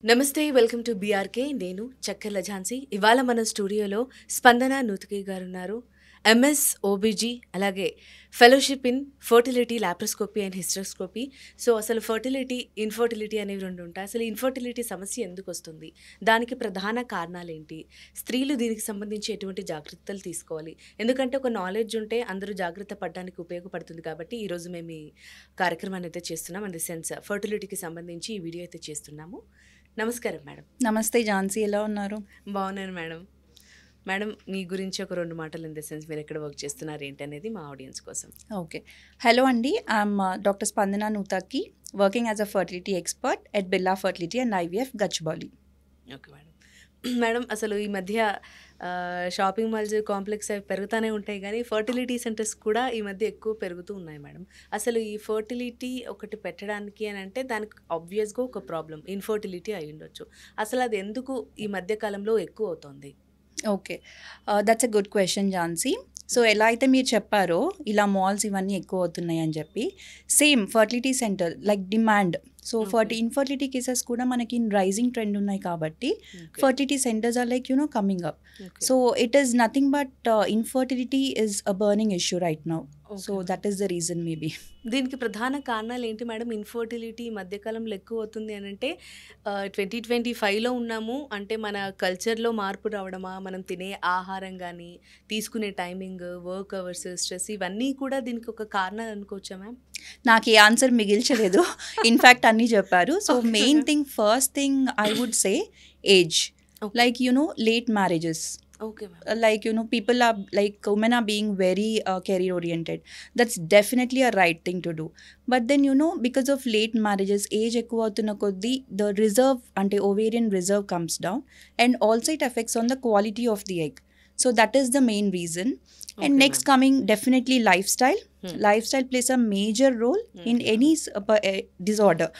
నమస్తే welcome to BRK నేను చక్కెర్ల ఝాన్సీ ఇవాళ మన స్టూడియోలో స్పందన నూతికి గారు ఉన్నారు ఎంఎస్ ఓబీజీ అలాగే fellowship in fertility laparoscopy and hysteroscopy so అసలు ఫర్టిలిటీ ఇన్ఫర్టిలిటీ అనేవి రెండు ఉంటాయి అసలు ఇన్ఫర్టిలిటీ సమస్య ఎందుకు వస్తుంది దానికి ప్రధాన కారణాలు ఏంటి స్త్రీలు దీనికి సంబంధించి ఎటువంటి జాగ్రత్తలు తీసుకోవాలి ఎందుకంటే ఒక నాలెడ్జ్ ఉంటే అందరూ జాగ్రత్త పడడానికి ఉపయోగపడుతుంది కాబట్టి ఈరోజు మేము ఈ కార్యక్రమాన్ని అయితే చేస్తున్నాం ఇన్ ది సెన్స్ ఫర్టిలిటీకి సంబంధించి ఈ వీడియో అయితే చేస్తున్నాము నమస్కారం మేడం. నమస్తే ఝాన్సీ, ఎలా ఉన్నారు? బాగున్నాను మేడం. మేడం మీ గురించి ఒక 2 మాటలు ఇన్ ద సెన్స్ మీరు ఎక్కడ వర్క్ చేస్తున్నారు ఏంటి అనేది మా ఆడియన్స్ కోసం. ఓకే, హలో అండి, I'm doctor Spandana Nuthaki, working as a fertility expert at Birla fertility and IVF Gachibowli. Okay madam. Madam అసలు ఈ మధ్య షాపింగ్ మాల్స్ కాంప్లెక్స్ అవి పెరుగుతూనే ఉంటాయి కానీ ఫర్టిలిటీ సెంటర్స్ కూడా ఈ మధ్య ఎక్కువ పెరుగుతూ ఉన్నాయి మేడం. అసలు ఈ ఫర్టిలిటీ ఒకటి పెట్టడానికి అని అంటే దానికి ఆబ్వియస్గా ఒక ప్రాబ్లం ఇన్ఫర్టిలిటీ అయి ఉండొచ్చు. అసలు అది ఎందుకు ఈ మధ్య కాలంలో ఎక్కువ అవుతుంది? Okay, that's a good question Jhansi. So ఎలా అయితే మీరు చెప్పారో ఇలా మాల్స్ ఇవన్నీ ఎక్కువ అవుతున్నాయి అని చెప్పి, same fertility centre like demand. So infertility cases కూడా మనకి రైజింగ్ ట్రెండ్ ఉన్నాయి కాబట్టి fertility centres are like coming up. So it is nothing but infertility is a burning issue right now. So that is the reason maybe. దీనికి ప్రధాన కారణాలు ఏంటి madam? Infertility మధ్యకాలంలో ఎక్కువ అవుతుంది అని అంటే 2025లో ఉన్నాము అంటే మన కల్చర్లో మార్పు రావడమా, మనం తినే ఆహారం కానీ తీసుకునే టైమింగ్, వర్క్ అవర్స్, స్ట్రెస్ ఇవన్నీ కూడా దీనికి ఒక కారణాలు అనుకోవచ్చా మ్యామ్? నాకు ఈ ఆన్సర్ మిగిల్చలేదు, ఇన్ఫ్యాక్ట్ అన్నీ చెప్పారు. So main thing, first thing I would say age. Like late marriages. Okay, ma'am. Like people are like women are being very career oriented. That's definitely a right thing to do. But then because of late marriages, age ఎక్కువ అవుతున్న కొద్దీ the reserve ante ovarian reserve comes down, and also it affects on the quality of the egg. So that is the main reason. And next coming, definitely lifestyle. Lifestyle plays a major role in any disorder.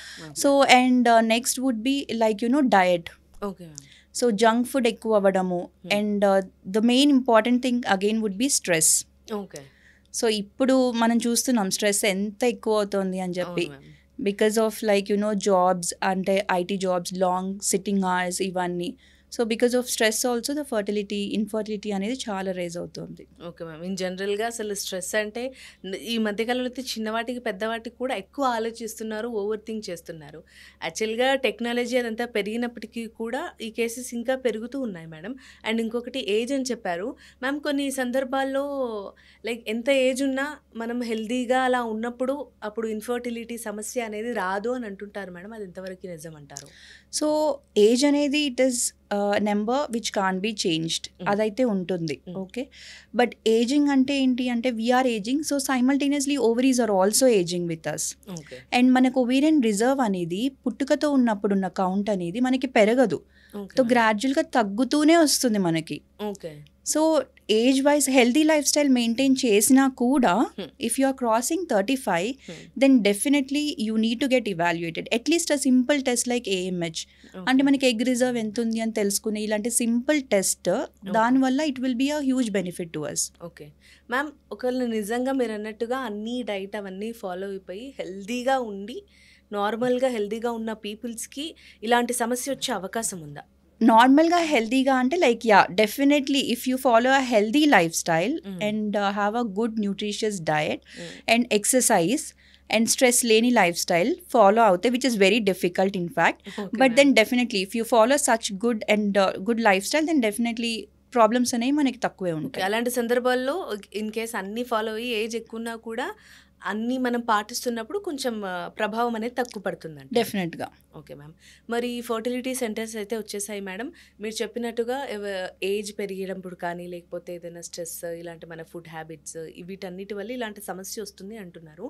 So and next would be like diet. Okay, ma'am. So junk food ఎక్కువ అవ్వడము, and the main important thing again would be stress. Okay. So ఇప్పుడు మనం చూస్తున్నాం stress ఎంత ఎక్కువ అవుతుంది అని చెప్పి, బికాస్ ఆఫ్ లైక్ జాబ్స్ అంటే IT jobs, long sitting hours ఇవన్నీ. So because of stress also the infertility అనేది చాలా రేజ్ అవుతుంది. Okay ma'am. ఇన్ జనరల్గా అసలు స్ట్రెస్ అంటే ఈ మధ్యకాలంలో అయితే చిన్నవాటికి పెద్దవాటికి కూడా ఎక్కువ ఆలోచిస్తున్నారు, ఓవర్ థింక్ చేస్తున్నారు. యాక్చువల్గా టెక్నాలజీ అదంతా పెరిగినప్పటికీ కూడా ఈ కేసెస్ ఇంకా పెరుగుతూ ఉన్నాయి మేడం. అండ్ ఇంకొకటి ఏజ్ అని చెప్పారు మ్యామ్. కొన్ని సందర్భాల్లో లైక్ ఎంత ఏజ్ ఉన్నా మనం హెల్దీగా అలా ఉన్నప్పుడు అప్పుడు ఇన్ఫర్టిలిటీ సమస్య అనేది రాదు అని అంటుంటారు మేడం. అది ఎంతవరకు నిజం అంటారు? సో ఏజ్ అనేది it is number which can be changed, అదైతే ఉంటుంది. ఓకే, బట్ ఏజింగ్ అంటే ఏంటి అంటే we are ageing, so simultaneously ovaries are also ageing with us. And మనకు ఓవేరియన్ రిజర్వ్ అనేది పుట్టుకతో ఉన్నప్పుడున్న కౌంట్ అనేది మనకి పెరగదు, సో గ్రాడ్యువల్గా తగ్గుతూనే వస్తుంది మనకి. Okay. So age wise healthy life style maintain చేసినా కూడా if you are crossing 35 then definitely you need to get evaluated, at least a simple test like AMH. అంటే మనకి ఎగ్ రిజర్వ్ ఎంత ఉంది అని తెలుసుకునే ఇలాంటి సింపుల్ టెస్ట్, దానివల్ల it will be a huge benefit to us. Okay ma'am. ఒకవేళ నిజంగా మీరు అన్నట్టుగా అన్ని డైట్ అవన్నీ ఫాలో అయిపోయి హెల్దీగా ఉండి నార్మల్గా హెల్దీగా ఉన్న పీపుల్స్కి ఇలాంటి సమస్య వచ్చే అవకాశం ఉందా? నార్మల్గా హెల్దీగా అంటే like definitely if you follow a healthy life style and have a good nutritious diet and exercise and stress లేని లైఫ్ స్టైల్ ఫాలో అవుతాయి, which is very difficult in fact. But then definitely if you follow such good life style then definitely problems అనేవి మనకి తక్కువే ఉంటాయి. అలాంటి సందర్భాల్లో in case అన్ని follow అయ్యి ఏజ్ ఎక్కువ ఉన్నా కూడా అన్నీ మనం పాటిస్తున్నప్పుడు కొంచెం ప్రభావం అనేది తక్కువ పడుతుందండి. డెఫినెట్గా. Okay ma'am. మరి ఫర్టిలిటీ సెంటర్స్ అయితే వచ్చేసాయి మేడం. మీరు చెప్పినట్టుగా ఏజ్ పెరిగేటప్పుడు కానీ లేకపోతే ఏదైనా స్ట్రెస్ ఇలాంటి మన ఫుడ్ హ్యాబిట్స్ వీటన్నిటి వల్ల ఇలాంటి సమస్య వస్తుంది అంటున్నారు.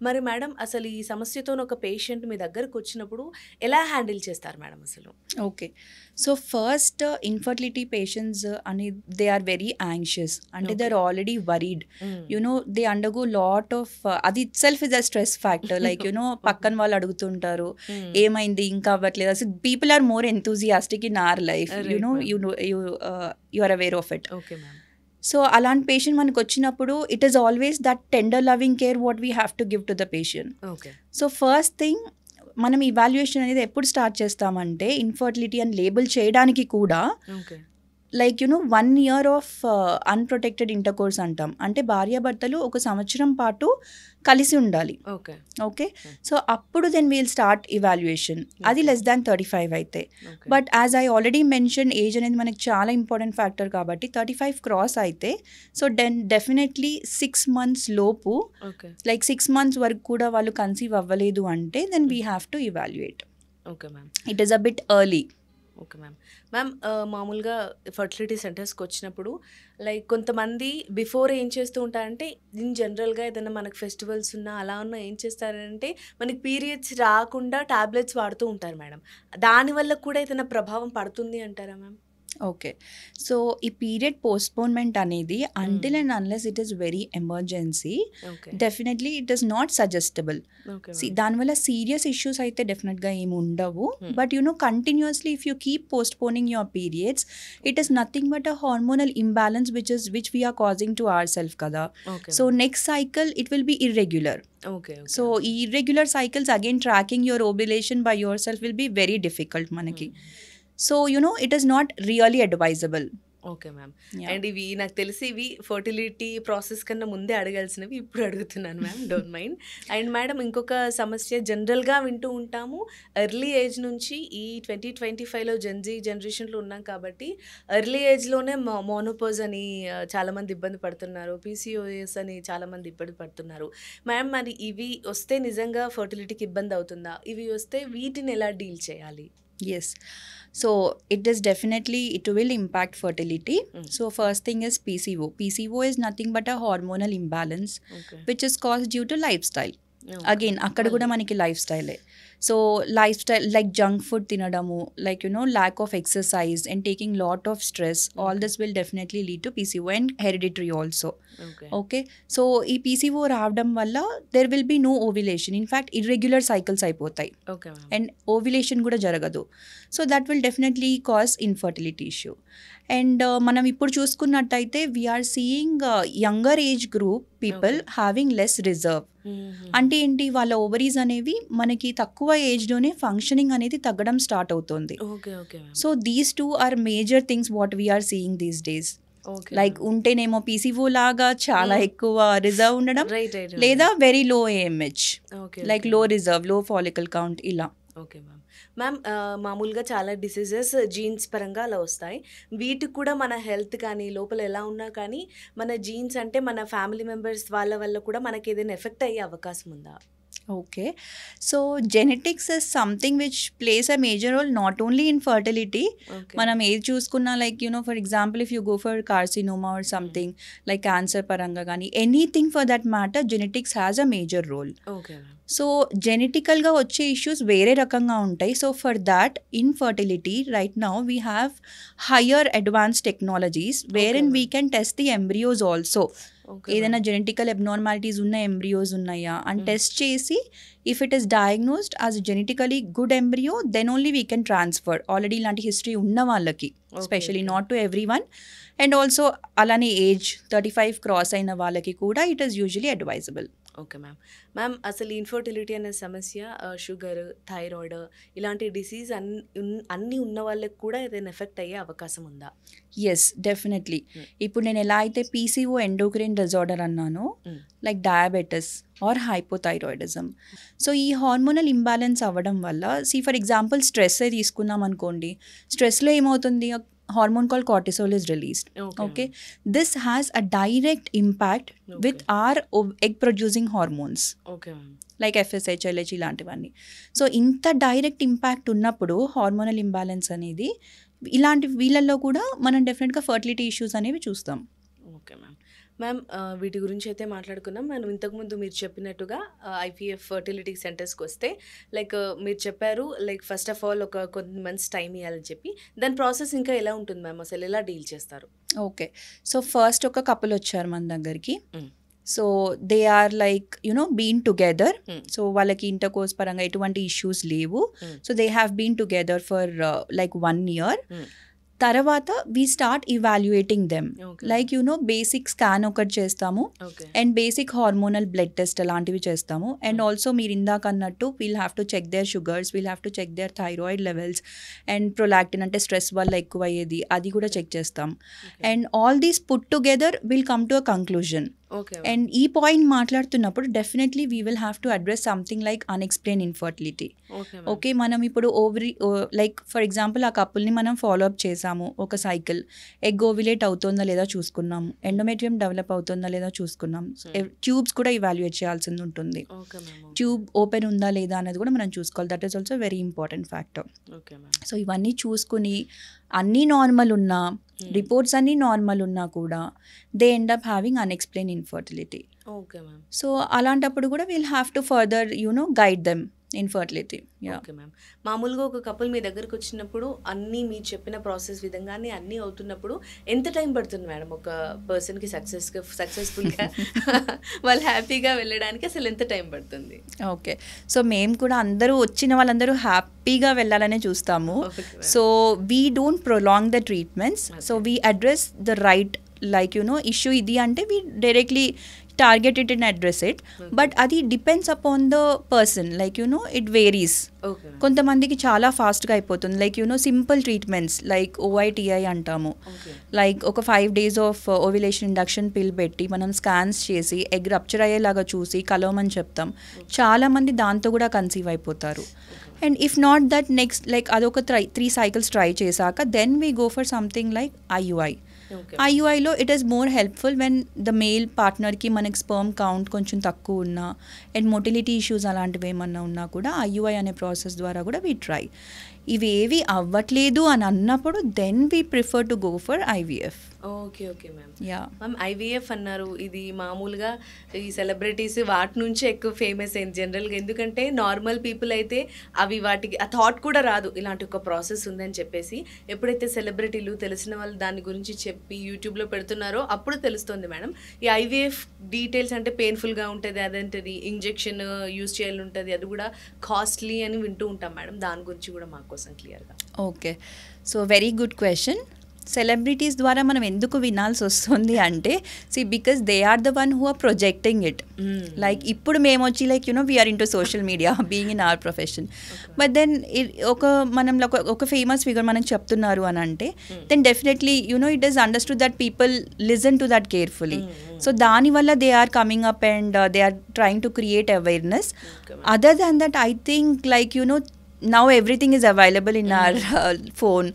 మరి మేడం అసలు ఈ సమస్యతో ఒక పేషెంట్ మీ దగ్గరకు వచ్చినప్పుడు ఎలా హ్యాండిల్ చేస్తారు మేడం అసలు? Okay, so first infertility patients అని దే ఆర్ వెరీ యాంగ్షియస్, అంటే they are already worried. They undergo lot of, అది itself is a stress factor. Like పక్కన వాళ్ళు అడుగుతుంటారు ఏమైంది ఇంకా అవ్వట్లేదు. అసలు people are more enthusiastic in our life, you are aware of it. Okay ma'am. So అలాంటి పేషెంట్ మనకు వచ్చినప్పుడు it is always that tender loving care what we have to give to the patient. Okay. So first thing మనం evaluation అనేది ఎప్పుడు start చేస్తామంటే infertility అని label చేయడానికి కూడా okay. Like 1 year of unprotected intercourse అంటాం. అంటే భార్యాభర్తలు 1 సంవత్సరం పాటు కలిసి ఉండాలి. ఓకే. ఓకే. సో అప్పుడు దెన్ వీల్ స్టార్ట్ ఇవాల్యుయేషన్. అది లెస్ దాన్ 35 అయితే. Okay. But as I already mention age అనేది మనకి చాలా ఇంపార్టెంట్ ఫ్యాక్టర్ కాబట్టి 35 క్రాస్ అయితే సో డెఫినెట్లీ 6 months లోపు ఓకే. లైక్ 6 months వరకు కూడా వాళ్ళు కన్సీవ్ అవ్వలేదు అంటే then we have to evaluate. Okay ma'am. It is a bit early. Okay ma'am. Ma'am మామూలుగా ఫర్టిలిటీ సెంటర్స్కి వచ్చినప్పుడు లైక్ కొంతమంది బిఫోర్ ఏం చేస్తూ ఉంటారంటే ఇన్ జనరల్గా ఏదైనా మనకు ఫెస్టివల్స్ ఉన్నా అలా ఉన్నా ఏం చేస్తారంటే మనకి పీరియడ్స్ రాకుండా టాబ్లెట్స్ వాడుతూ ఉంటారు మేడం. దానివల్ల కూడా ఏదైనా ప్రభావం పడుతుంది అంటారా మ్యామ్? ఓకే. సో ఈ పీరియడ్ పోస్ట్‌పోన్‌మెంట్ అనేది until and unless it is very emergency okay. Definitely it is not suggestible. Okay దానివల్ల సీరియస్ ఇష్యూస్ అయితే డెఫినెట్గా ఏమి ఉండవు. Hmm. But continuously if you keep postponing your periods it is nothing but a hormonal imbalance which we're causing to our self కదా. Okay. So next cycle it will be irregular. Okay. So ఈ irregular cycles again tracking your ovulation by yourself will be very difficult మనకి. So it is not really advisable. Okay ma'am. And ఇవి నాకు తెలిసి ఇవి fertility process కన్నా ముందే అడగాల్సినవి ఇప్పుడు అడుగుతున్నాను ma'am, don't mind. And madam ఇంకొక సమస్య జనరల్గా వింటూ ఉంటాము, ఎర్లీ ఏజ్ నుంచి ఈ 2025లో జెన్జీ జనరేషన్లో ఉన్నాం కాబట్టి ఎర్లీ ఏజ్లోనే మోనోపోజ్ అని చాలామంది ఇబ్బంది పడుతున్నారు, పీసీఓఎస్ అని చాలామంది ఇబ్బంది పడుతున్నారు. మ్యామ్ మరి ఇవి వస్తే నిజంగా ఫర్టిలిటీకి ఇబ్బంది అవుతుందా? ఇవి వస్తే వీటిని ఎలా డీల్ చేయాలి? Yes. So it is definitely, it will impact fertility. So first thing is PCO. PCO is nothing but a hormonal imbalance okay. which is caused due to lifestyle. Again, అక్కడ మళ్ళీ. కూడా మనకి లైఫ్ స్టైలే. So lifestyle like junk food తినడము, like lack of exercise and taking lot of stress, all this will definitely lead to PCO and hereditary also. Okay. Okay. So ఈ PCO రావడం వల్ల there will be no ovulation. In fact irregular cycles అయిపోతాయి okay ma'am. And ovulation కూడా జరగదు. So that will definitely cause infertility issue. And మనం ఇప్పుడు చూసుకున్నట్టయితే we're seeing younger age group people having less reserve. అంటే ఏంటి, వాళ్ళ ఓవరీస్ అనేవి మనకి తక్కువ ఏజ్లోనే ఫంక్షనింగ్ అనేది తగ్గడం స్టార్ట్ అవుతుంది. Okay. Okay ma'am. So these two are major things what we are seeing these days. Okay. Like ఉంటేనేమో పీసీఓ లాగా చాలా ఎక్కువ రిజర్వ్ ఉండడం, రైట్ రైట్. లేదా very low AMH okay. Like low reserve, low follicle count ఇలా. Okay ma'am. Ma'am మామూలుగా చాలా diseases jeans పరంగా అలా వస్తాయి. వీటికి కూడా మన హెల్త్ కానీ లోపల ఎలా ఉన్నా కానీ మన జీన్స్ అంటే మన ఫ్యామిలీ మెంబర్స్ వాళ్ళ వల్ల కూడా మనకి ఏదైనా ఎఫెక్ట్ అయ్యే అవకాశం ఉందా? Okay. So genetics is something which plays a major role not only in fertility. Okay. మనం ఏది చూసుకున్నా like for example if you go for carcinoma or something like cancer పరంగా కానీ anything for that matter genetics has a major role. Okay ma'am. So జెనెటికల్గా వచ్చే issues వేరే రకంగా ఉంటాయి. So for that in fertility right now we have higher advance technologies wherein we can test the embryos also. Okay. ఏదైనా genetical abnormalities ఉన్న embryos ఉన్నాయా అని test చేసి if it is diagnosed as genetically good embryo then only we can transfer. Already ఇలాంటి history ఉన్న వాళ్ళకి, specially not to every one. And also అలానే age 35 cross అయిన వాళ్ళకి కూడా it is usually advisable. Okay ma'am. Ma'am అసలు infertility అనే సమస్య షుగర్, థైరాయిడ్ ఇలాంటి డిసీజ్ అన్నీ ఉన్న వాళ్ళకి కూడా ఏదైనా ఎఫెక్ట్ అయ్యే అవకాశం ఉందా? Yes definitely. ఇప్పుడు నేను ఎలా అయితే పీసీఓ ఎండోక్రైన్ డిజార్డర్ అన్నానో like diabetes or hypothyroidism. So ఈ హార్మోనల్ ఇంబ్యాలెన్స్ అవ్వడం వల్ల ఫర్ ఎగ్జాంపుల్ స్ట్రెస్ తీసుకున్నాం అనుకోండి, స్ట్రెస్లో ఏమవుతుంది, hormone call cortisol is released. Okay. This has a direct impact with our egg producing hormones. Okay ma'am. Like FSH, LH ఇలాంటివన్నీ. So ఇంత direct impact ఉన్నప్పుడు హార్మోనల్ ఇంబ్యాలెన్స్ అనేది ఇలాంటి వీళ్ళల్లో కూడా మనం డెఫినెట్గా ఫర్టిలిటీ ఇష్యూస్ అనేవి చూస్తాం. Okay ma'am. మ్యామ్ వీటి గురించి అయితే మాట్లాడుకున్నాం. మనం ఇంతకుముందు మీరు చెప్పినట్టుగా IVF ఫర్టిలిటీ సెంటర్స్కి వస్తే లైక్ మీరు చెప్పారు లైక్ ఫస్ట్ ఆఫ్ ఆల్ ఒక కొన్ని మంత్స్ టైం ఇవ్వాలని చెప్పి, దాని ప్రాసెస్ ఇంకా ఎలా ఉంటుంది మ్యామ్, అసలు ఎలా డీల్ చేస్తారు? ఓకే. సో ఫస్ట్ ఒక కపుల్ వచ్చారు మన దగ్గరికి. So they are like been together. So వాళ్ళకి ఇంటర్ కోర్స్ పరంగా ఎటువంటి ఇష్యూస్ లేవు. So they have been together for like 1 year. తర్వాత we start evaluating them. Okay. Like basic scan ఒకటి చేస్తాము okay. And basic hormonal blood test అలాంటివి చేస్తాము. And also మీరు ఇందాక అన్నట్టు we'll have to check their sugars, we'll have to check there thyroid levels and prolactin అంటే stress వల్ల ఎక్కువ అయ్యేది అది కూడా చెక్ చేస్తాం. And all these put together will come to a conclusion. Okay. And ఈ పాయింట్ మాట్లాడుతున్నప్పుడు definitely we will have to address something like unexplained infertility. Okay. Okay, మనం ఇప్పుడు లైక్ ఫర్ ఎగ్జాంపుల్ ఆ కపుల్ని మనం ఫాలో అప్ చేసాము ఒక cycle, egg ఓవిలేట్ అవుతుందా లేదా చూసుకున్నాము, ఎండోమెట్రియం డెవలప్ అవుతుందా లేదా చూసుకున్నాం, ట్యూబ్స్ కూడా ఇవాల్యుయేట్ చేయాల్సింది ఉంటుంది, ఓకే మ్యామ్. ట్యూబ్ ఓపెన్ ఉందా లేదా అనేది కూడా మనం చూసుకోవాలి. That is also very important factor. Okay ma'am. So ఇవన్నీ చూసుకుని అన్నీ నార్మల్ ఉన్నా, రిపోర్ట్స్ అన్నీ నార్మల్ ఉన్నా కూడా they end up having unexplained infertility. Okay ma'am. So అలాంటప్పుడు కూడా wheel have to further guide them infertility. Okay ma'am. మామూలుగా ఒక కపుల్ మీ దగ్గరకు వచ్చినప్పుడు అన్నీ మీరు చెప్పిన ప్రాసెస్ విధంగానే అన్నీ అవుతున్నప్పుడు ఎంత టైం పడుతుంది మేడం ఒక పర్సన్కి సక్సెస్ఫుల్గా వాళ్ళు హ్యాపీగా వెళ్ళడానికి అసలు ఎంత టైం పడుతుంది? ఓకే, సో మేము కూడా అందరూ వచ్చిన వాళ్ళందరూ హ్యాపీగా వెళ్ళాలనే చూస్తాము. So we don't prolong the treatments. So we address the right like issue ఇది అంటే we directly target it and address it. But అది depends upon the person, like it varies. Okay. కొంతమందికి చాలా ఫాస్ట్గా అయిపోతుంది, like simple treatments like OITI అంటాము. Like ఒక 5 days of ovulation induction పిల్ పెట్టి మనం స్కాన్స్ చేసి ఎగ్ రప్చర్ అయ్యేలాగా చూసి కలవమని చెప్తాం. చాలామంది దాంతో కూడా కన్సీవ్ అయిపోతారు. And if not that next like అదొక 3 cycles ట్రై చేశాక then we go for something like IUI. IUIలో it is more helpful when the male పార్ట్నర్కి మనకి స్పర్మ్ కౌంట్ కొంచెం తక్కువ ఉన్నా అండ్ మొటిలిటీ ఇష్యూస్ అలాంటివి ఏమన్నా ఉన్నా కూడా IUI అనే ప్రాసెస్ ద్వారా కూడా వీ ట్రై. ఇవేవి అవ్వట్లేదు అని అన్నప్పుడు then we prefer to go for IVF. Okay. Okay ma'am. Yeah ma'am, IVF అన్నారు, ఇది మామూలుగా ఈ సెలబ్రిటీస్ వాటి నుంచే ఎక్కువ ఫేమస్ అయింది జనరల్గా. ఎందుకంటే నార్మల్ పీపుల్ అయితే వాటికి ఆ థాట్ కూడా రాదు ఇలాంటి ఒక ప్రాసెస్ ఉందని చెప్పేసి. ఎప్పుడైతే సెలబ్రిటీలు తెలిసిన వాళ్ళు దాని గురించి చెప్పి యూట్యూబ్లో పెడుతున్నారో అప్పుడు తెలుస్తుంది మేడం. ఈ IVF డీటెయిల్స్ అంటే పెయిన్ఫుల్గా ఉంటుంది, అదేంటిది ఇంజెక్షన్ యూజ్ చేయాలి ఉంటుంది, అది కూడా కాస్ట్లీ అని వింటూ ఉంటాం మేడం. దాని గురించి కూడా మాకు కోసం క్లియర్గా. Okay, so very good question. Celebrities ద్వారా మనం ఎందుకు వినాల్సి వస్తుంది అంటే because they are the one who are projecting it. Like ఇప్పుడు మేము వచ్చి like we're into social media being in our profession. But then ఒక ఫేమస్ ఫిగర్ మనకు చెప్తున్నారు అని అంటే then definitely it is understood that people listen to that carefully. So దానివల్ల they are coming up and they are trying to create awareness. Other than that I think like now everything is available in our phone.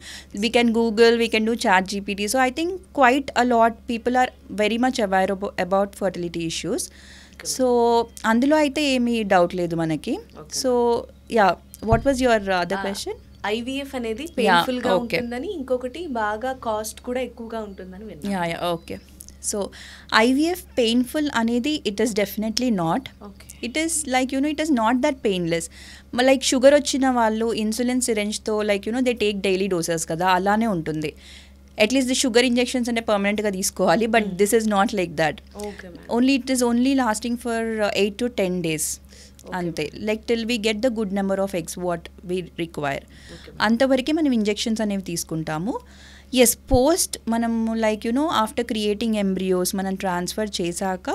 We can Google, we can do chat GPT. So I think quite a lot people are very much aware about fertility issues. So అందులో అయితే ఏమీ doubt లేదు మనకి. So yeah, what was your other question? IVF అనేది painful గా ఉంటుందని, ఇంకొకటి బాగా కాస్ట్ కూడా ఎక్కువగా ఉంటుందని విన్నాను. Yeah okay. So IVF painful అనేది it is definitely not. It is like it is not that painless. Like sugar వచ్చిన వాళ్ళు ఇన్సులిన్ సిరెంజ్తో like they take daily doses కదా, అలానే ఉంటుంది. అట్లీస్ట్ ది షుగర్ ఇంజెక్షన్స్ అంటే పర్మనెంట్గా తీసుకోవాలి, but this is not like that. Only it is only lasting for 8 to 10 days అంతే. Like till we get the good number of eggs what we require, అంతవరకే మనం injections అనేవి తీసుకుంటాము. Yes, post మనము like after creating embryos మనం transfer చేశాక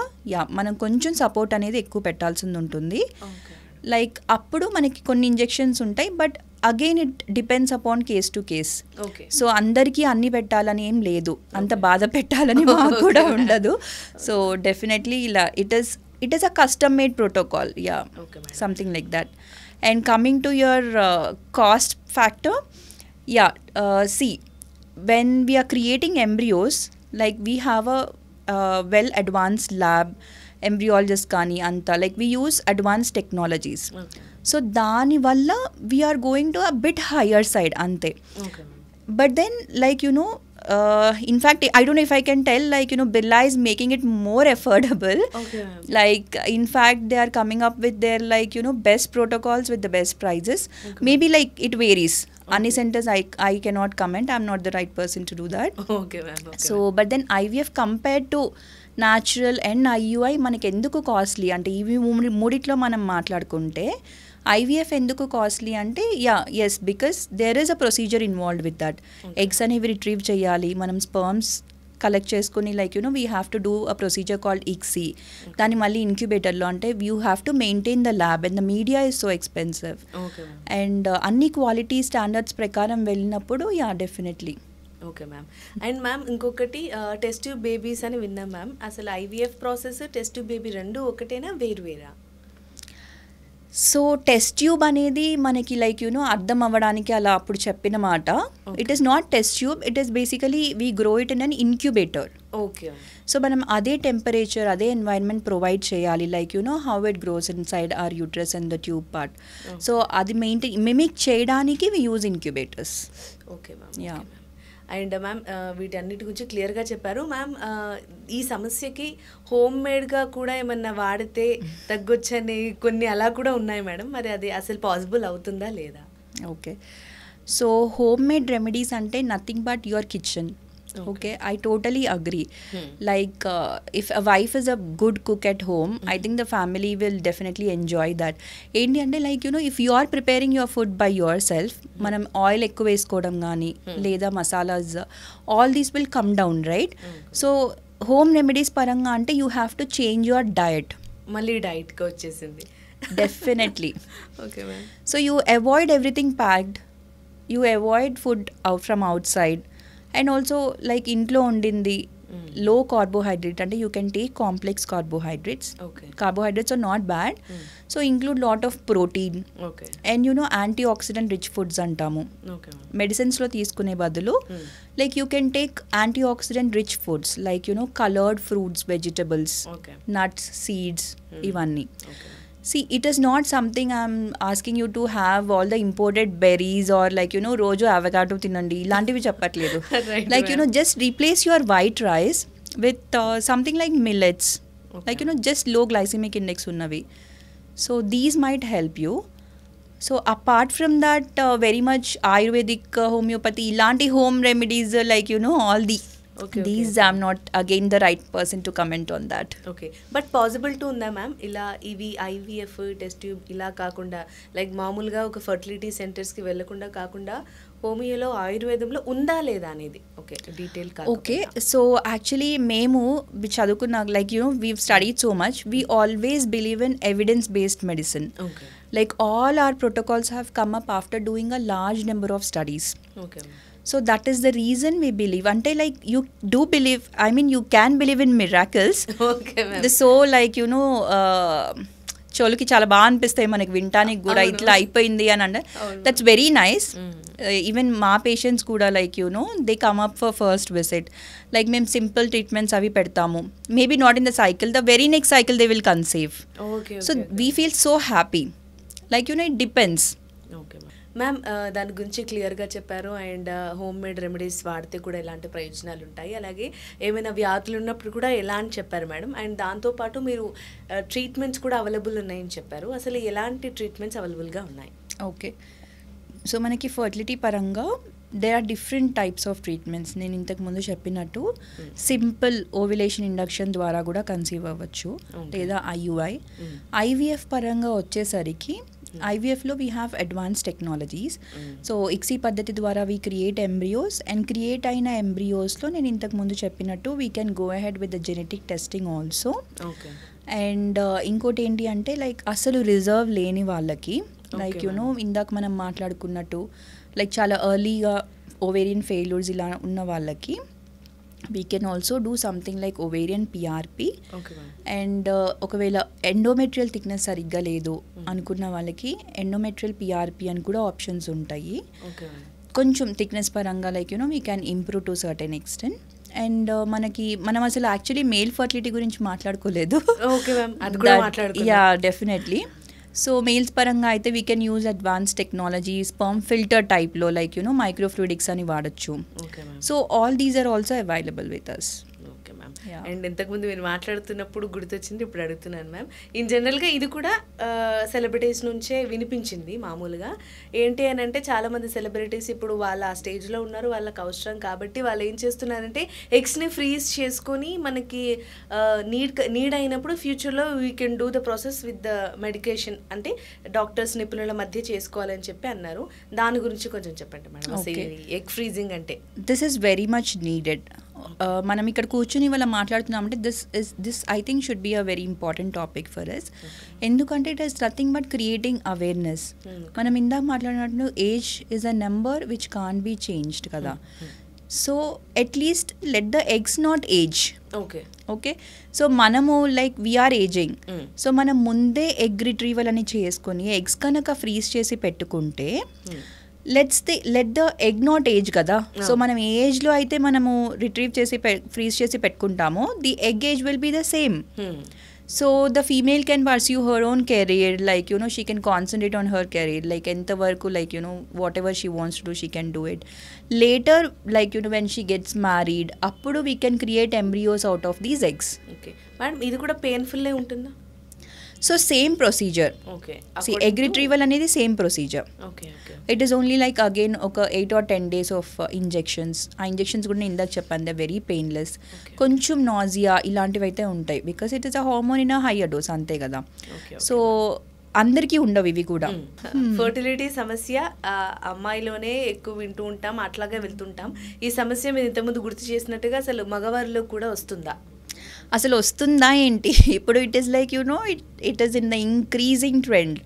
మనం కొంచెం సపోర్ట్ అనేది ఎక్కువ పెట్టాల్సింది ఉంటుంది. లైక్ అప్పుడు మనకి కొన్ని ఇంజెక్షన్స్ ఉంటాయి, but again it depends upon case to case. So అందరికీ అన్ని పెట్టాలని ఏం లేదు, అంత బాధ పెట్టాలని మాకు కూడా ఉండదు. సో డెఫినెట్లీ ఇలా it is a custom made protocol, something like that. And coming to your cost factor, see, when we are creating embryos, like we have a well advanced lab, embryologist kani anta, like we use advanced technologies. So dani valla we are going to a bit higher side ante. But then like in fact I don't know if I can tell, like Birla is making it more affordable. Like in fact they are coming up with their like best protocols with the best prices. Maybe like it varies. Any centers I cannot comment, I'm not the right person to do that. So but then IVF compared to natural and IUI మనకి ఎందుకు costly అంటే ఇవి మూడిట్లో మనం మాట్లాడుకుంటే IVF ఎందుకు costly అంటే yes because there is a procedure involved with that. Eggs అనేవి రిట్రీవ్ చేయాలి, మనం స్పర్మ్స్ కలెక్ట్ చేసుకుని we have to do a procedure called ICSI. దాన్ని మళ్ళీ ఇంక్యుబేటర్లో అంటే you have to maintain the lab and the media is so expensive. And అన్ని quality standards ప్రకారం వెళ్ళినప్పుడు definitely. Okay ma'am. And ma'am ఇంకొకటి టెస్ట్ ట్యూబ్ బేబీస్ అని విన్నాం మ్యామ్. అసలు IVF process test tube baby రెండు ఒకటేనా వేరువేరా? సో టెస్ట్ ట్యూబ్ అనేది మనకి అర్థం అవ్వడానికి అలా అప్పుడు చెప్పిన మాట. It is not test tube, it is basically we grow it in an incubator. Okay. So మనం అదే టెంపరేచర్ అదే ఎన్వైరన్మెంట్ ప్రొవైడ్ చేయాలి how it grows inside our uterus and the tube part. So అది mimic చేయడానికి we use incubators. Okay ma'am. And ma'am వీటన్నిటి గురించి క్లియర్గా చెప్పారు మ్యామ్. ఈ సమస్యకి హోమ్ మేడ్గా కూడా ఏమన్నా వాడితే తగ్గొచ్చని కొన్ని అలా కూడా ఉన్నాయి మేడం. మరి అది అసలు పాసిబుల్ అవుతుందా లేదా? Okay. So homemade remedies అంటే nothing but your kitchen. Okay, I totally agree. If a wife is a good cook at home, I think the family will definitely enjoy that. Enti ante if you are preparing your food by yourself, manam oil ekku veskodam gaani leda masalas, all these will come down, right? So home remedies paranga ante you have to change your diet. Malli diet ko vachesindi. Definitely. Okay ma'am. So you avoid everything packed, you avoid food out from outside. And also ఇంట్లో ఉండింది low carbohydrate అంటే you can take complex carbohydrates. Carbohydrates are not bad. So include lot of protein and antioxidant rich foods అంటాము. మెడిసిన్స్లో తీసుకునే బదులు you can take antioxidant rich foods coloured fruits, vegetables, nuts, seeds ఇవన్నీ. See, it is not something I'm asking you to have all the imported berries or రోజు avocado తినండి ఇలాంటివి చెప్పట్లేదు. Just replace your white rice with something like millets, just low glycemic index ఉన్నవి. So these might help you. So apart from that, very much Ayurvedic, homeopathy ఇలాంటి home remedies all the these I'm not again the right person to comment on that. Okay, but possible to ఉందా ma'am ఇలా ఇవి IVF test tube ఇలా కాకుండా మామూలుగా ఒక fertility సెంటర్స్కి వెళ్ళకుండా కాకుండా హోమియోలో ఆయుర్వేదంలో ఉందా లేదా అనేది ఓకే డీటెయిల్ కాదు. ఓకే, సో యాక్చువల్లీ మేము చదువుకున్న we've studied so much, we always believe in evidence based medicine. Okay. All our protocols have come up after doing a large number of studies. Okay. So that is the reason we believe. Until you do believe, I mean you can believe in miracles. Okay ma'am. So చోలుకి చాలా బాగా అనిపిస్తాయి మనకి వింటానికి కూడా ఇట్లా అయిపోయింది అని అంటే that's very nice. Even మా పేషెంట్స్ కూడా they come up for first visit మేము సింపుల్ ట్రీట్మెంట్స్ అవి పెడతాము. Maybe not in the cycle, the very next cycle they will conceive. So we feel so happy. It depends. Okay ma'am, దాని గురించి క్లియర్గా చెప్పారు. And home made remedies వాడితే కూడా ఎలాంటి ప్రయోజనాలు ఉంటాయి, అలాగే ఏమైనా వ్యాధులు ఉన్నప్పుడు కూడా ఎలా అని చెప్పారు మేడం. అండ్ దాంతోపాటు మీరు ట్రీట్మెంట్స్ కూడా అవైలబుల్ ఉన్నాయని చెప్పారు. అసలు ఎలాంటి ట్రీట్మెంట్స్ అవైలబుల్గా ఉన్నాయి? ఓకే, సో మనకి ఫర్టిలిటీ పరంగా there are different types of treatments. నేను ఇంతకు ముందు చెప్పినట్టు సింపుల్ ఓవ్యులేషన్ ఇండక్షన్ ద్వారా కూడా కన్సీవ్ అవ్వచ్చు, లేదా ఐయుఐ. ఐవీఎఫ్ పరంగా వచ్చేసరికి ఐవీఎఫ్లో we have advance technologies. So ICSI పద్ధతి ద్వారా we create embryos, and create అయిన ఎంబ్రియోస్లో నేను ఇంతకు ముందు చెప్పినట్టు we can go ahead with the genetic testing also. And ఇంకోటి ఏంటి అంటే అసలు రిజర్వ్ లేని వాళ్ళకి ఇందాక మనం మాట్లాడుకున్నట్టు చాలా ఎర్లీగా ఓవేరియన్ ఫెయిల్యూర్స్ ఇలా ఉన్న వాళ్ళకి we can also do something like ovarian PRP. And ఒకవేళ ఎండోమెట్రియల్ థిక్నెస్ సరిగ్గా లేదు అనుకున్న వాళ్ళకి ఎండోమెట్రియల్ PRP అని కూడా ఆప్షన్స్ ఉంటాయి. కొంచెం థిక్నెస్ పరంగా we can improve to certain extent. And మనం అసలు యాక్చువల్లీ మేల్ ఫర్టిలిటీ గురించి మాట్లాడుకోలేదు. Yeah, definitely. సో మెయిల్స్ పరంగా అయితే we can use advance technology, sperm filter టైప్లో మైక్రోఫ్లూయిడిక్స్ అని వాడచ్చు. So all these are also available with us. Okay ma'am. And ఇంతకుముందు మీరు మాట్లాడుతున్నప్పుడు గుర్తొచ్చింది, ఇప్పుడు అడుగుతున్నాను మ్యామ్. ఇన్ జనరల్గా ఇది కూడా సెలబ్రిటీస్ నుంచే వినిపించింది మామూలుగా. ఏంటి అని అంటే చాలామంది సెలబ్రిటీస్ ఇప్పుడు వాళ్ళ ఆ స్టేజ్లో ఉన్నారు, వాళ్ళకి అవసరం కాబట్టి వాళ్ళు ఏం చేస్తున్నారంటే ఎగ్స్ని ఫ్రీజ్ చేసుకొని మనకి నీడ్ అయినప్పుడు ఫ్యూచర్లో we can do the process with the medication, అంటే డాక్టర్స్ నిపుణుల మధ్య చేసుకోవాలని చెప్పి అన్నారు. దాని గురించి కొంచెం చెప్పండి మేడం. ఎగ్ ఫ్రీజింగ్ అంటే this is very much needed. మనం ఇక్కడ కూర్చుని వాళ్ళ మాట్లాడుతున్నామంటే this I think should be a very important topic for us. ఎందుకంటే it is nothing but creating awareness. మనం ఇందాక మాట్లాడినట్టు age is a number which can be changed కదా. So at least let the eggs not age. Okay so మనము like we are ageing, so మనం ముందే egg retrieval అని చేసుకొని ఎగ్స్ కనుక ఫ్రీజ్ చేసి పెట్టుకుంటే let the egg not age కదా. సో మనం ఏ ఏజ్లో అయితే మనము రిట్రీవ్ చేసి ఫ్రీజ్ చేసి పెట్టుకుంటామో the egg age will be the same. So the female can pursue her own career, like she can concentrate on her career, like ఎంతవరకు like whatever she wants to do she can do it. Later like when she gets married అప్పుడు we can create embryos out of these eggs. Okay madam, ఇది కూడా పెయిన్ఫుల్లే ఉంటుందా? So same procedure. Egg retrieval అనేది same procedure. It is only like again ఒక 8 or 10 days of injections. ఆ injections కూడా నేను ఇందాక చెప్పాను, దే వెరీ పెయిన్లెస్. కొంచెం నాజియా ఇలాంటివి అయితే ఉంటాయి, because it is a hormone in a higher dose, అంతే కదా. సో అందరికీ ఉండవు ఇవి కూడా. ఫర్టిలిటీ సమస్య అమ్మాయిలోనే ఎక్కువ వింటూ ఉంటాం, అట్లాగే వెళ్తుంటాం. ఈ సమస్య మీరు ఇంతకుముందు గుర్తు చేసినట్టుగా అసలు మగవారిలో కూడా వస్తుందా? అసలు వస్తుందా ఏంటి? ఇప్పుడు it is like it is in the increasing trend.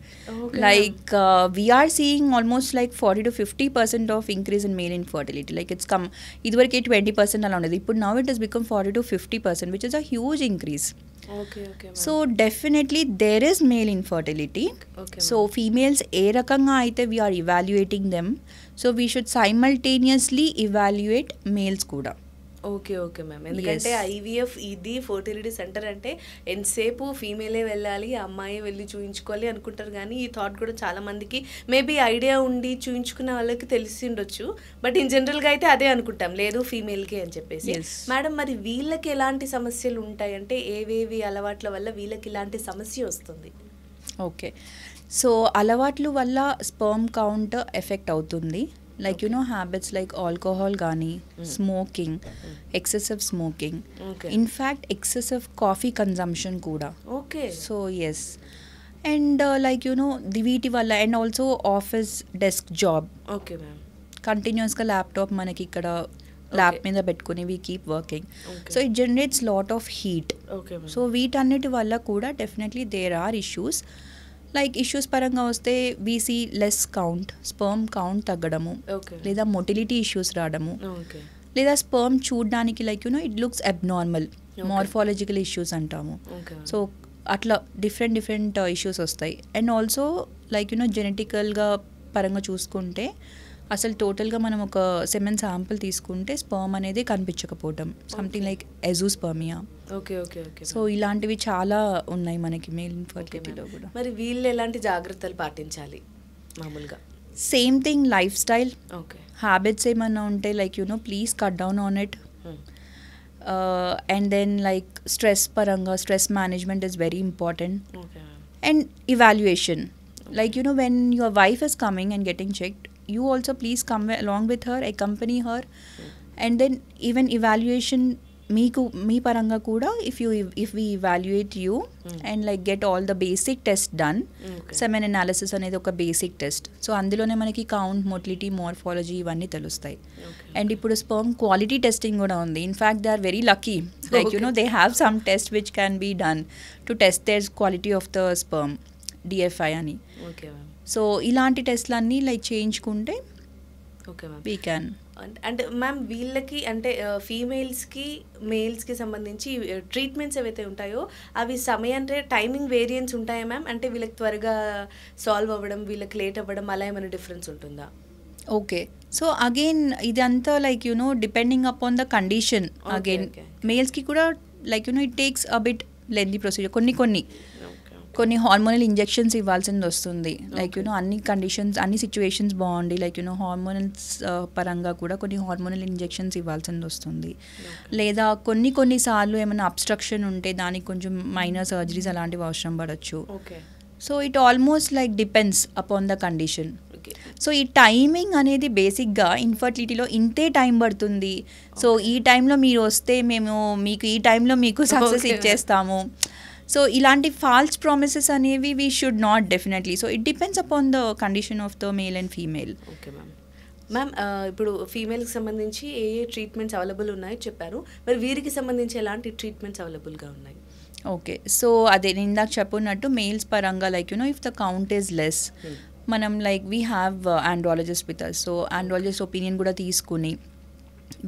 Like we're seeing almost like 40 to 50% of increase in male infertility. Like it's come, ఇదివరకే 20% అలా ఉండేది, ఇప్పుడు now it is become 40 to 50%, which is a huge increase. So definitely there is male infertility. So females ఏ రకంగా అయితే we're evaluating them, so we should simultaneously evaluate males కూడా. Okay ma'am, ఎందుకంటే IVF ఇది ఫర్టిలిటీ సెంటర్ అంటే ఎంతసేపు ఫీమేలే వెళ్ళాలి, అమ్మాయి వెళ్ళి చూయించుకోవాలి అనుకుంటారు, కానీ ఈ థాట్ కూడా చాలా మందికి మేబీ ఐడియా ఉండి చూయించుకున్న వాళ్ళకి తెలిసి ఉండొచ్చు, బట్ ఇన్ జనరల్గా అయితే అదే అనుకుంటాం, లేదు ఫీమేల్కే అని చెప్పేసి. మేడం, మరి వీళ్ళకి ఎలాంటి సమస్యలు ఉంటాయి, అంటే ఏవేవి అలవాట్ల వల్ల వీళ్ళకి ఇలాంటి సమస్య వస్తుంది? ఓకే, సో అలవాట్ల వల్ల స్పర్మ్ కౌంట్ ఎఫెక్ట్ అవుతుంది. లైక్ హ్యాబిట్స్ లైక్ ఆల్కహాల్ కానీ, smoking, excessive smoking, in fact excessive coffee consumption కూడా. Okay, so yes, and like వీటి వల్ల, and also office desk job. Okay ma'am, కంటిన్యూస్గా ల్యాప్టాప్ మనకి ఇక్కడ ల్యాప్ మీద పెట్టుకుని we keep working, so it generates lot of heat. So వీటన్నిటి వల్ల కూడా definitely there are issues. Like issues పరంగా వస్తే we see less count, sperm count తగ్గడము, లేదా మొటిలిటీ ఇష్యూస్ రావడము, లేదా స్పర్మ్ చూడడానికి like it looks abnormal, morphological issues అంటాము. సో అట్లా డిఫరెంట్ ఇష్యూస్ వస్తాయి. అండ్ ఆల్సో లైక్ జెనెటికల్గా పరంగా చూసుకుంటే అసలు టోటల్గా మనం ఒక సెమెన్ శాంపుల్ తీసుకుంటే స్పర్మ్ అనేది కనిపించకపోవడం, సంథింగ్ లైక్ ఎజూస్పర్మియా. ఓకే, సో ఇలాంటివి చాలా ఉన్నాయి మనకి మేల్ ఇన్ఫర్టిలిటీలో కూడా. మరి వీళ్ళు ఎలాంటి జాగ్రత్తలు పాటించాలి మామూలుగా? Same thing, lifestyle, habits ఏమన్నా ఉంటే like please cut down on it. And then like stress పరంగా, stress management is very important. And evaluation, like when your wife is coming and getting checked, you also please come along with her, accompany her. And then even evaluation మీ పరంగా కూడా, if we evaluate you and like get all the basic tests done, semen analysis అనేది ఒక basic test. So అందులోనే మనకి count, motility, morphology ఇవన్నీ తెలుస్తాయి. And ఇప్పుడు sperm quality testing కూడా ఉంది. In fact they are very lucky, like they have some test which can be done to test their quality of the sperm, DFI అని. So ఇలాంటి టెస్ట్లన్నీ లైక్ చేయించుకుంటే we can. అంటే మ్యామ్ వీళ్ళకి అంటే ఫీమేల్స్కి మేల్స్కి సంబంధించి ట్రీట్మెంట్స్ ఏవైతే ఉంటాయో అవి అంటే టైమింగ్ వేరియన్స్ ఉంటాయా మ్యామ్? అంటే వీళ్ళకి త్వరగా సాల్వ్ అవ్వడం, వీళ్ళకి లేట్ అవ్వడం, అలా ఏమైనా డిఫరెన్స్ ఉంటుందా? ఓకే, సో అగైన్ ఇదంతా like depending upon the condition. Again మేల్స్కి కూడా like it takes a bit lengthy procedure కొన్ని. కొన్ని హార్మోనల్ ఇంజెక్షన్స్ ఇవ్వాల్సింది వస్తుంది. లైక్ అన్ని కండిషన్స్ అన్ని సిచ్యువేషన్స్ బాగుండి లైక్ హార్మోనల్స్ పరంగా కూడా కొన్ని హార్మోనల్ ఇంజెక్షన్స్ ఇవ్వాల్సింది వస్తుంది. లేదా కొన్నిసార్లు ఏమైనా అబ్స్ట్రక్షన్ ఉంటే దానికి కొంచెం మైనర్ సర్జరీస్ అలాంటివి అవసరం పడవచ్చు. So it almost like depends upon the condition. So ఈ టైమింగ్ అనేది బేసిక్గా ఇన్ఫర్టిలిటీలో ఇంతే టైం పడుతుంది, సో ఈ టైంలో మీరు వస్తే మేము మీకు ఈ టైంలో మీకు సక్సెస్ ఇచ్చేస్తాము. సో ఇలాంటి ఫాల్స్ ప్రామిసెస్ అనేవి we should not definitely. So it depends upon the condition of the male and female. Okay ma'am, ఇప్పుడు ఫీమేల్కి సంబంధించి ఏ ట్రీట్మెంట్స్ అవైలబుల్ ఉన్నాయో చెప్పారు, మరి వీరికి సంబంధించి ఎలాంటి ట్రీట్మెంట్స్ అవైలబుల్గా ఉన్నాయి? ఓకే, సో అదే నేను ఇందాక చెప్పున్నట్టు మేల్స్ పరంగా like if the count is less, మనం like we have andrologist with us. So andrologist opinion కూడా తీసుకుని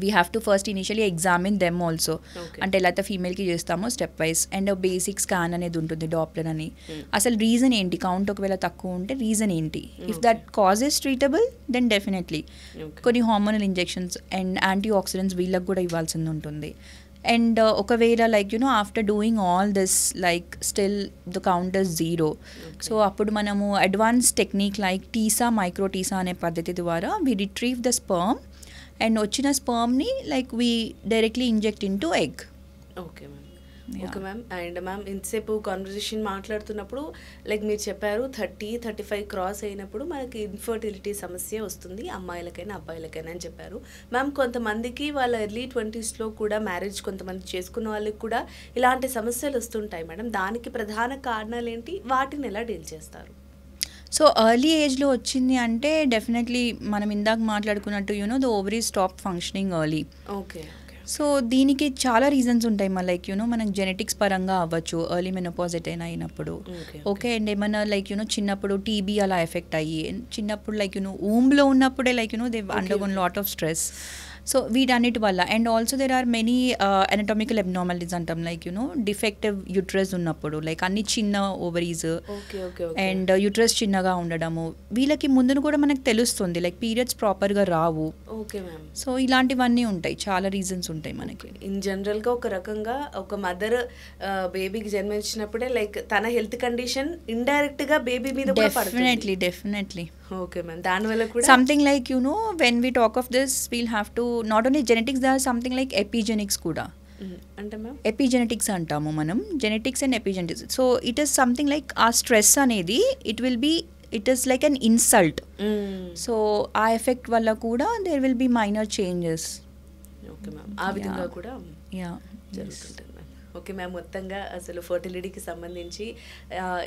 we have to first initially examine them also. అంటే ఎలా అయితే ఫీమేల్కి చేస్తామో step wise, and basic scan అనేది ఉంటుంది, డాప్లర్ అని. అసలు రీజన్ ఏంటి, కౌంట్ ఒకవేళ తక్కువ ఉంటే రీజన్ ఏంటి, if that cause is treatable then definitely కొన్ని hormonal injections and antioxidants వీళ్ళకి కూడా ఇవ్వాల్సింది ఉంటుంది. అండ్ ఒకవేళ like after doing all this like still the count is 0, so అప్పుడు మనము advance technique like TESA, micro TESA అనే పద్ధతి ద్వారా we retrieve the sperm, and వచ్చిన స్పర్మ్ని like we directly inject into egg. Okay ma'am. And ma'am ఇంతసేపు conversation మాట్లాడుతున్నప్పుడు like మీరు చెప్పారు 30-35 క్రాస్ అయినప్పుడు మనకి ఇన్ఫర్టిలిటీ సమస్య వస్తుంది, అమ్మాయిలకైనా అబ్బాయిలకైనా అని చెప్పారు. మ్యామ్ కొంతమందికి వాళ్ళ ఎర్లీ 20sలో కూడా మ్యారేజ్ కొంతమంది చేసుకున్న వాళ్ళకి కూడా ఇలాంటి సమస్యలు వస్తుంటాయి మేడం, దానికి ప్రధాన కారణాలు ఏంటి, వాటిని ఎలా డీల్ చేస్తారు? సో ఎర్లీ ఏజ్లో వచ్చింది అంటే డెఫినెట్లీ మనం ఇందాక మాట్లాడుకున్నట్టు the ovaries stop functioning early. Okay, so దీనికి చాలా రీజన్స్ ఉంటాయి. మన లైక్ మనకు జెనెటిక్స్ పరంగా అవ్వచ్చు, ఎర్లీ మెనోపాజ్ అటైన్ అయినప్పుడు. ఓకే, అండ్ ఏమన్నా లైక్ చిన్నప్పుడు టీబీ అలా ఎఫెక్ట్ అయ్యి, చిన్నప్పుడు లైక్ ఊమ్లో ఉన్నప్పుడే like they undergone lot of stress. So వీటన్నిటి వల్ల, and also there are many anatomical abnormalities అంటాం, లైక్ డిఫెక్టివ్ యూట్రస్ ఉన్నప్పుడు, లైక్ అన్ని చిన్న ఓవరీస్ అండ్ యూట్రస్ చిన్నగా ఉండడము, వీళ్ళకి ముందును కూడా మనకు తెలుస్తుంది లైక్ పీరియడ్స్ ప్రాపర్గా రావు. Okay ma'am. సో ఇలాంటివన్నీ ఉంటాయి, చాలా రీజన్స్ ఉంటాయి మనకి. ఇన్ జనరల్గా ఒక రకంగా ఒక మదర్ బేబీకి జన్మించినప్పుడే లైక్ తన హెల్త్ కండిషన్ ఇండైరెక్ట్గా బేబీ మీద డెఫినెట్లీ. ఓకే మ్యామ్, దానివల్ల కూడా something like when we talk of this we'll have to not only genetics, they are something like epigenetics కూడా. అంటే మ్యామ్ ఎపిజెనెటిక్స్ అంటాము మనం, genetics and epigenetics. So it is something like ఆ stress అనేది it is like an insult. So ఆ effect వల్ల కూడా there will be minor changes. Okay ma'am, ఆ విధంగా కూడా జరుగుతుంటుంది. ఓకే మ్యామ్, మొత్తంగా అసలు ఫర్టిలిటీకి సంబంధించి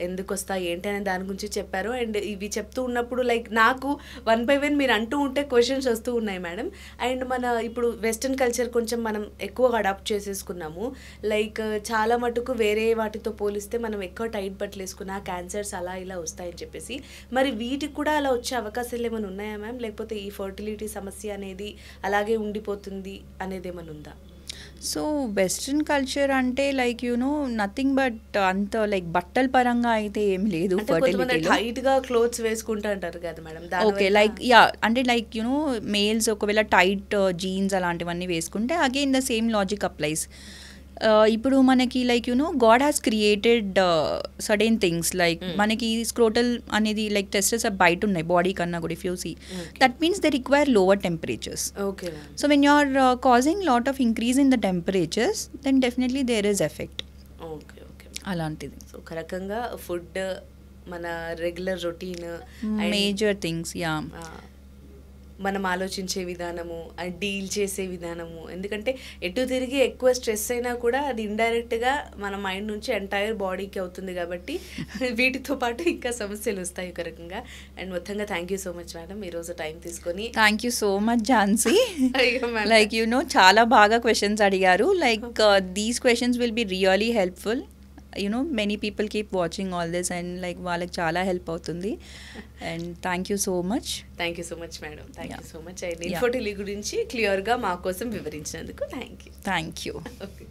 ఎందుకు వస్తాయి ఏంటి అనే దాని గురించి చెప్పారు. అండ్ ఇవి చెప్తూ ఉన్నప్పుడు లైక్ నాకు 1 by 1 మీరు అంటూ ఉంటే క్వశ్చన్స్ వస్తూ ఉన్నాయి మేడం. అండ్ మన ఇప్పుడు వెస్ట్రన్ కల్చర్ కొంచెం మనం ఎక్కువగా అడాప్ట్ చేసేసుకున్నాము, లైక్ చాలా మటుకు వేరే వాటితో పోలిస్తే మనం ఎక్కువ టైట్ బట్టలు వేసుకున్నా క్యాన్సర్స్ అలా ఇలా వస్తాయని చెప్పేసి, మరి వీటికి కూడా అలా వచ్చే అవకాశాలు ఏమైనా ఉన్నాయా మ్యామ్, లేకపోతే ఈ ఫర్టిలిటీ సమస్య అనేది అలాగే ఉండిపోతుంది అనేది ఏమైనా ఉందా? సో వెస్ట్రన్ కల్చర్ అంటే లైక్ నథింగ్ బట్ అంత లైక్ బట్టల పరంగా అయితే ఏం లేదు. టైట్ గా క్లోత్స్ వేసుకుంటా అంటారు కదా మేడం. ఓకే, లైక్ అంటే లైక్ మేల్స్ ఒకవేళ టైట్ జీన్స్ అలాంటివన్నీ వేసుకుంటే again the same logic applies. ఇప్పుడు మనకి like God has created certain things like మనకి స్క్రోటల్ అనేది లైక్ టెస్టెస్ బయట ఉన్నాయి బాడీ కన్నా కూడా. If you see that means they require lower temperatures. Okay, so when you are causing lot of increase in the temperatures then definitely there is effect. Okay okay, అలాంటిది. సో ఒక రకంగా food, మన regular routine, major things, మనం ఆలోచించే విధానము, deal చేసే విధానము, ఎందుకంటే ఎటు తిరిగి ఎక్కువ స్ట్రెస్ అయినా కూడా అది ఇండైరెక్ట్గా మన మైండ్ నుంచి ఎంటైర్ బాడీకి అవుతుంది కాబట్టి వీటితో పాటు ఇంకా సమస్యలు వస్తాయి ఒక రకంగా. అండ్ మొత్తంగా thank you so much madam, ఈరోజు టైం తీసుకొని. Thank you so much Jhansi. Like చాలా బాగా క్వశ్చన్స్ అడిగారు. Like these questions will be really helpful. many people keep watching all this and like వాళ్ళకి చాలా హెల్ప్ అవుతుంది. And thank you so much. Thank you so much madam, thank you so much. And infertility గురించి క్లియర్గా మా కోసం వివరించినందుకు thank you. Thank you. Okay.